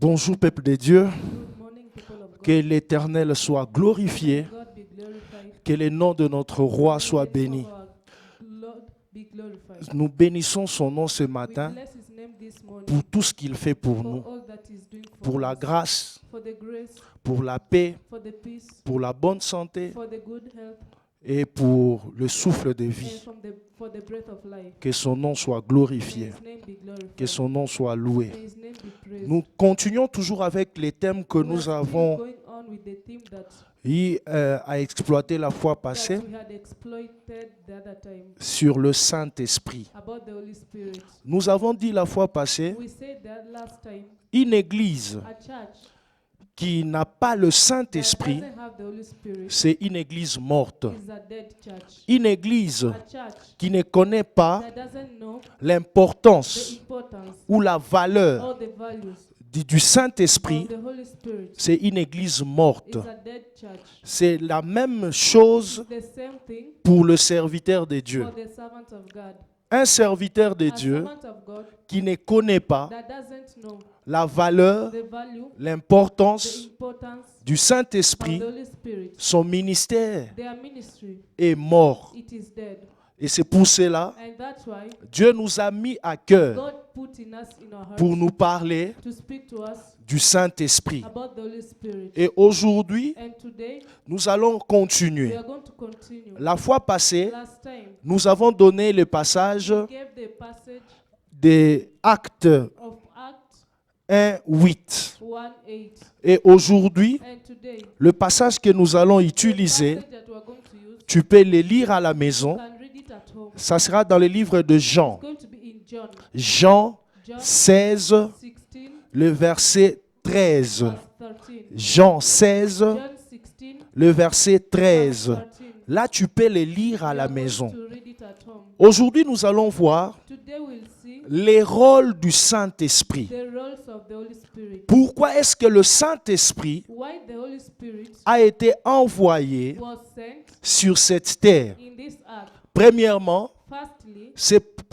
Bonjour peuple de Dieu, Good morning, people of God. que l'Éternel soit glorifié, May God be glorified. que le nom de notre roi May soit the name béni. of our Lord be glorified. Nous bénissons son nom ce We matin bless His name this morning pour tout ce qu'il fait pour for nous, all that He's doing for pour la us, grâce, for the grace, pour la paix, for the peace, pour la bonne santé for the good health, et pour le souffle de and vie. for the breath of life. Que son nom soit May glorifié, His name be glorified. que son nom soit loué. May His name be praised. Nous continuons toujours avec les thèmes que We are nous still avons going on with the theme eu à exploiter la fois passée that we had exploited the other time sur le Saint-Esprit. about the Holy Spirit. Nous avons dit la fois passée, We said that last time, une église a church qui n'a pas le that Saint-Esprit, doesn't have the Holy Spirit c'est une église morte. is a dead church. Une église A church qui ne connaît pas that doesn't know the l'importance importance ou la valeur or the values du Saint-Esprit, of the Holy Spirit c'est une église morte. is a dead church. C'est la même chose The same thing pour le serviteur de Dieu. for the servant of God. Un serviteur de A Dieu servant of God qui ne connaît pas that doesn't know la valeur, the value, the l'importance importance du of Saint-Esprit, the Holy Spirit. son ministère Their ministry, est mort. it is dead. Et c'est pour cela And that's why Dieu nous a mis à cœur God put in us in our hearts pour nous parler to speak to us du Saint-Esprit. about the Holy Spirit. Et aujourd'hui, And today nous allons we continuer. are going to continue. La fois passée, Last time nous avons donné le passage we gave the passage des Actes of Acts 1:8. 1:8. Et aujourd'hui, And today le passage que nous allons the utiliser, passage that we are going to use, tu peux le lire à la you maison. can read it at home. Ça sera dans le livre de Jean. It's going to be in John. Jean John 16, 16, le verset 13. verse 13. Jean 16, John 16, le verset verse 13. 13. Là, tu peux le lire à We la are going maison. to read it at home. Aujourd'hui, nous allons voir Today we'll see les rôles du Saint-Esprit. the roles of the Holy Spirit. Pourquoi est-ce que le Saint-Esprit Why the Holy Spirit a été envoyé was sent sur cette terre? in this earth. Premièrement, Firstly,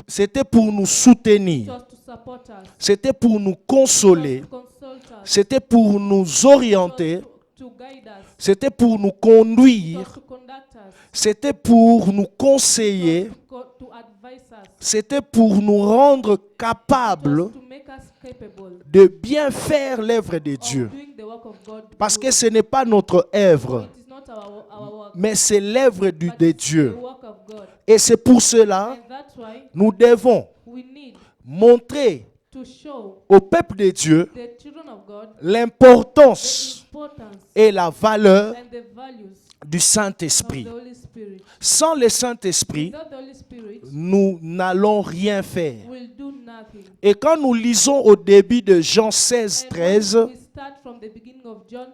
c'était pour nous it soutenir. was to support us, C'était pour nous it was consoler. to consult us, C'était pour nous it was orienter. to guide us, C'était pour nous it conduire. was to conduct us, C'était pour nous it conseiller. was to advise us, C'était pour nous rendre it was capables to make us capable de bien faire l'œuvre de of Dieu. doing the work of God. Parce que ce n'est pas notre œuvre, It is not our work, mais c'est l'œuvre but de it's Dieu. the work of God. Et c'est pour cela And that's why nous devons we need montrer to show au peuple de Dieu the children of God l'importance the importance et la valeur and the values du of Saint-Esprit. the Holy Spirit. Sans le Saint-Esprit, Without the Holy Spirit, nous n'allons rien faire. we'll do nothing. Et quand nous lisons au début de Jean 16, And 13, when we start from the beginning of John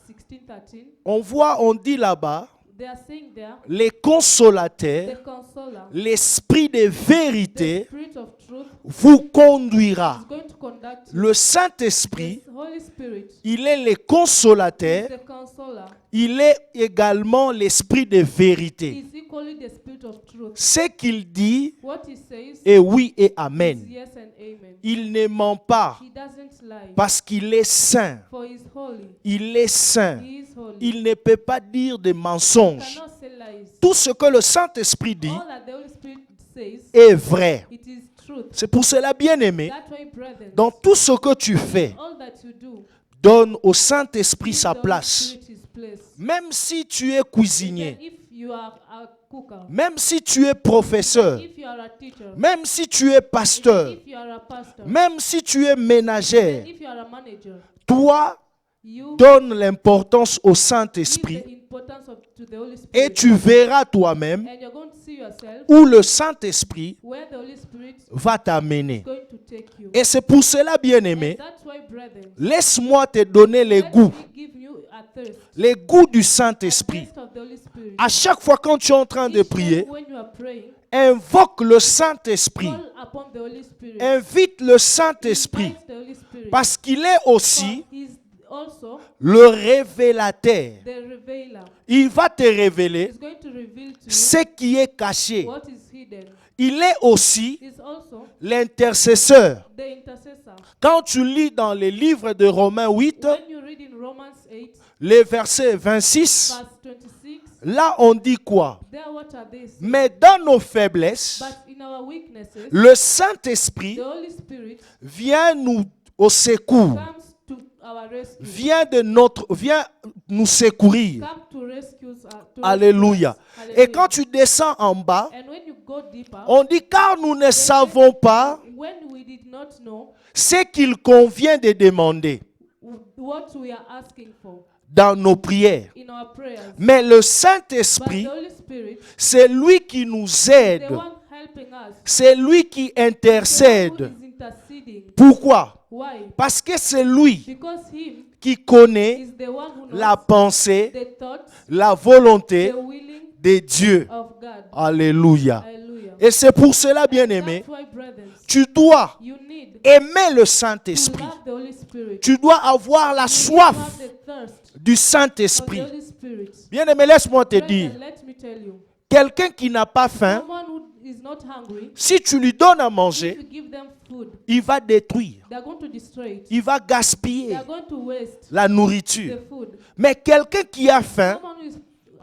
16:13, on dit là-bas, they are saying there, les consolateurs, the Consoler, l'Esprit de the vérité Spirit of truth, vous conduira. is going to conduct you. Le Saint-Esprit, The Holy Spirit il est le is consolateur, the Consoler. il est également l'Esprit de vérité. Is equally the Spirit of truth. Ce qu'il dit What he says est oui et is amen. yes and amen. Il ne ment pas He doesn't lie, parce qu'il est saint. for he is holy. Il est saint. He is holy. Il ne peut pas dire des mensonges. Cannot say lies. Tout ce que le Saint-Esprit dit All that the Holy Spirit says, est vrai. it is truth. C'est pour cela, bien-aimé, That way, brethren, dans tout ce que tu fais, all that you do, donne au Saint-Esprit give sa the Holy place. Spirit his place. Même si tu es Even cuisinier, if you are a cooker, même si tu es professeur, if you are a teacher, même si tu es pasteur, if you are a pastor, même si tu es ménagère, if you are a manager, toi, you donne l'importance au give Saint-Esprit the importance to the Holy et Spirit. tu verras toi-même And you're going to see yourself où le Saint-Esprit where the Holy Spirit is va t'amener. going to take you. Et c'est pour cela, And bien-aimé, that's why, brethren, laisse-moi te donner les let goûts, me give you a thirst. les goûts du A Saint-Esprit. taste of the Holy Spirit. À chaque fois quand tu es en train de Each prier, time when you are praying, invoque le Saint-Esprit. call upon the Holy Spirit. Invite le Saint-Esprit Invite the Holy Spirit. parce qu'il est aussi For he is also le révélateur. the revealer. Il va te révéler He's going to reveal to you ce qui est caché. what is hidden. il est aussi is also l'intercesseur. the intercessor. Quand tu lis dans les livres de Romains 8, When you read in Romans 8, les versets 26, verse 26, là on dit quoi? there what are they saying? Mais dans nos faiblesses, But in our weaknesses, le Saint-Esprit the Holy Spirit vient nous au secours, comes to our rescue. vient nous secourir. Come to rescue us. Alléluia. Hallelujah. Et quand tu descends en bas, And when you go deeper, on dit car nous ne savons pas when we did not know ce qu'il convient de demander what we are asking for dans nos prières. in our prayers, Mais le but Saint-Esprit, the Holy Spirit, c'est lui qui nous the aide. one helping us, C'est lui qui the one who intercède. is interceding. Pourquoi? Why? Parce que c'est lui Because Him qui connaît is the one who knows la pensée, the thoughts, la volonté the willing de Dieu. of God. Alléluia. Hallelujah. Et c'est pour cela, bien-aimé, That's why, brothers, tu dois you need aimer le to Saint-Esprit. love the Holy Spirit. Tu dois avoir la You need to soif have the thirst du of the Saint-Esprit. Holy Spirit. Bien-aimé, laisse-moi te dire, Brethren, let me tell you, quelqu'un qui n'a pas faim, someone who is not hungry, si tu lui donnes à if manger, you give them food, il va détruire, they are going to destroy it. il va They gaspiller are going to waste la nourriture. the food. Mais quelqu'un qui a faim, Someone who is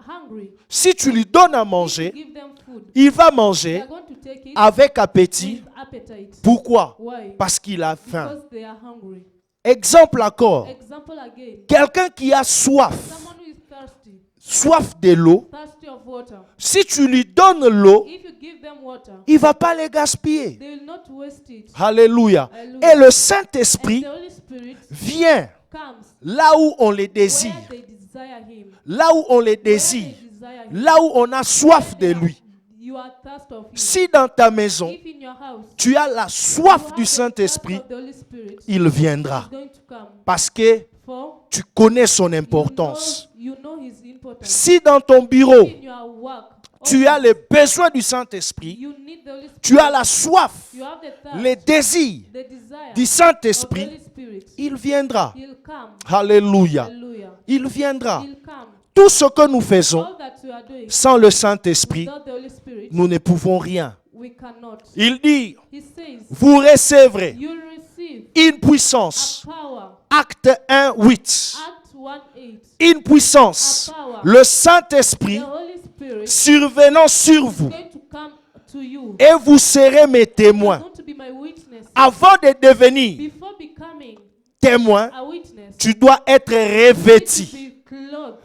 hungry, si tu lui donnes à if you manger, give them food, il va they manger are going to take it avec appétit. with appetite. Pourquoi? Why? Parce qu'il a faim. Because they are hungry. Exemple encore, Example again, quelqu'un qui a soif, someone who is thirsty, soif de l'eau, thirsty of water. si tu lui donnes l'eau, If you give them water, il ne va pas les gaspiller. they will not waste it. Alléluia. Hallelujah. Et le And Saint-Esprit the Holy Spirit vient comes là où on les désire, where they desire Him. là où on les Where désire, they desire Him. là où on a soif de lui. You are thirst of Him. Si dans ta maison, If in your house tu as la you soif have du the Saint-Esprit, thirst of the Holy Spirit, il viendra. He's going to come. Parce que For tu connais son you importance. know His importance. Si dans ton bureau, In your work, tu as les besoins du Saint-Esprit, you need the Holy Spirit. tu as la soif, You have the thirst, les désirs the desire du of the Saint-Esprit, Holy Spirit. il viendra. He'll come. Alléluia. Hallelujah. Il viendra. He'll come. Tout ce que nous faisons All that we are doing sans le Saint-Esprit, without the Holy Spirit, nous ne pouvons rien. we cannot. Il dit, He says, vous recevrez you receive une puissance. a power. Acte 1, 8. Acts 1:8. Une puissance. Le Saint-Esprit The Holy Spirit is survenant sur vous. going to come to you. Et vous serez mes You are témoins. going to be my witness. Avant de devenir Before becoming témoin, a witness, tu dois être you need revêtu to be clothed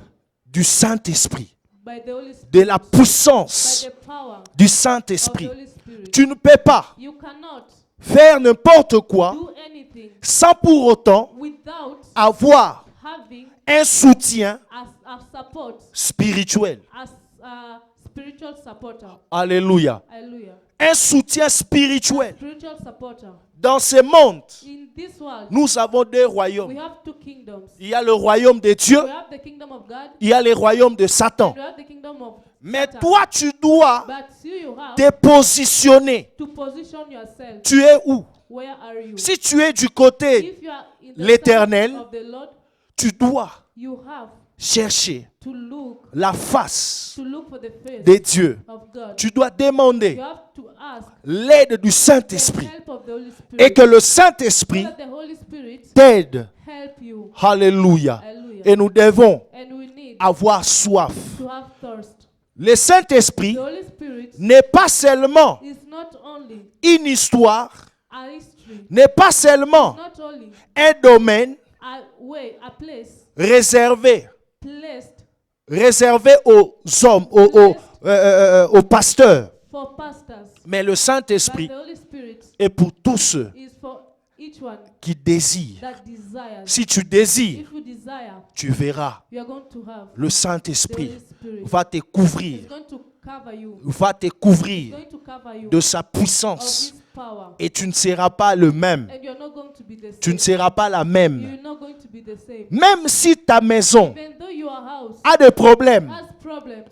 du Saint-Esprit, by the Holy Spirit, de la by puissance the power du of the Saint-Esprit. Holy Spirit. Tu ne peux pas You cannot faire n'importe quoi do anything sans pour autant without avoir having un soutien a support, spirituel. as a spiritual supporter. Alléluia. Hallelujah. Un soutien spirituel. Spiritual supporter. Dans ce monde, In this world, nous avons deux we royaumes. have two kingdoms. Il y a le royaume de Dieu, We have the kingdom of God, il y a le royaume de Satan. and we have the kingdom of Mais Satan. toi, tu dois But you have te positionner. to position yourself. Tu es où? Where are you? Si tu es du côté, If you are in the l'Éternel, side of the Lord, tu dois you have chercher to look la face for the face de Dieu. of God. Tu dois You demander have to ask l'aide du the Saint-Esprit help of the Holy Spirit. et que le So Saint-Esprit that the Holy Spirit t'aide. help you. Alléluia. Hallelujah. Et nous devons And we need avoir soif. to have thirst. Le Saint-Esprit The Holy Spirit n'est pas seulement is not only une histoire, a history, n'est pas seulement not only un domaine a way, a place réservé, placed réservé aux hommes, aux pasteurs. for pastors. Mais le But Saint-Esprit the Holy Spirit est pour tous ceux is for each one qui désirent. that desires. Si tu désires, If you desire, tu verras. you are going to have Le the Saint-Esprit Holy Spirit. va te couvrir, It's going to cover you. va te It's couvrir going to cover you de sa of puissance. His power. Et tu ne seras pas le même. And you're not going to be the Tu ne same. seras pas la même. You're not going to be the same. Même si ta maison Even though your house a des problèmes, has problems,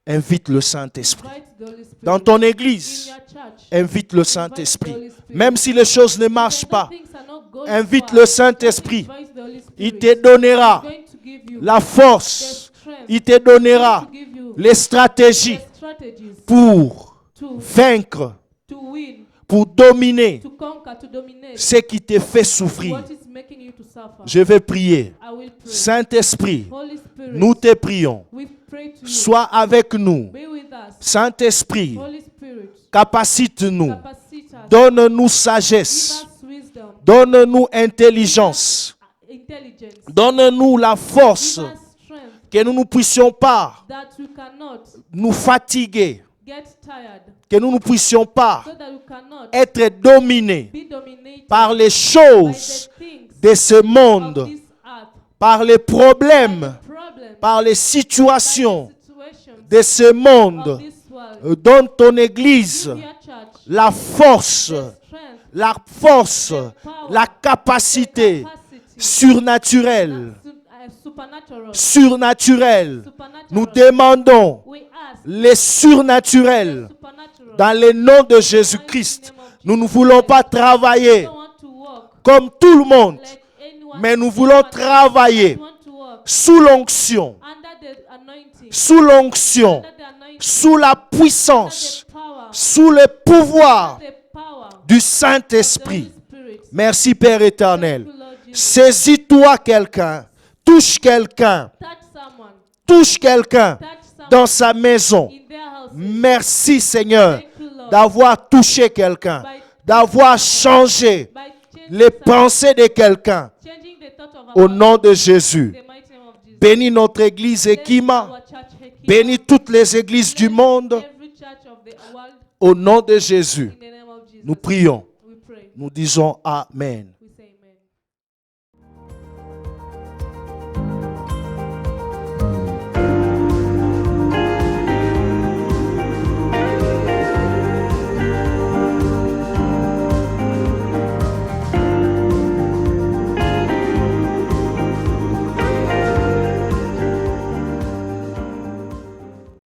invite le Saint-Esprit. invite the Holy Spirit. Dans ton In église, your church, invite le invite the Saint-Esprit. Holy Spirit. Même si les choses ne marchent Even though pas, things are not going invite well, le Saint-Esprit. invite the Holy Il Spirit. te donnera He's going to give you la the force. strength. Il te donnera He's going to give you les stratégies the strategies pour vaincre, to win, pour dominer to conquer, to dominate ce qui te fait souffrir. what is making you to suffer. Je vais prier. I will pray. Saint-Esprit, Holy Spirit, nous te prions. we pray to you. Sois avec nous. Be with us. Saint-Esprit, Holy Spirit, capacite-nous. capacite us. Donne-nous Give sagesse. us wisdom, Donne-nous intelligence. intelligence. Donne-nous la force Give us strength que nous ne puissions pas that we cannot nous fatiguer, get tired, que nous ne puissions pas so that we cannot être dominés be dominated par les by choses the things de ce of monde, this earth, par les problèmes, problems, par les situations situations de ce of monde. this world. Donne ton Église Give your church la force, strength, la force, la capacité capacity, surnaturelle, supernatural. surnaturelle. Supernatural. Nous demandons We ask les surnaturels supernatural. dans le nom de Jésus-Christ. Nous ne voulons pas travailler We don't want to walk comme tout le monde, like anyone, mais nous voulons travailler we want to walk sous l'onction, under the anointing, sous l'onction, under the anointing, sous la under puissance, the power, sous le pouvoir the power du of the Saint-Esprit. Holy Spirit. Merci Père éternel. Thank you, Lord Jesus. Saisis-toi quelqu'un, touche quelqu'un, Touch someone, touche quelqu'un touch someone dans sa maison. in their house. Merci Seigneur Thank you, Lord, d'avoir touché quelqu'un, d'avoir changé by changing les some- pensées de quelqu'un. changing the thought of Au our nom de Jésus, in the mighty name of Jesus. bénis notre église Bless Ekima, our church, Hekima. bénis toutes les églises du Bless monde. every church of the world Au nom de Jésus, in the name of Jesus. nous prions, We pray. nous disons Amen.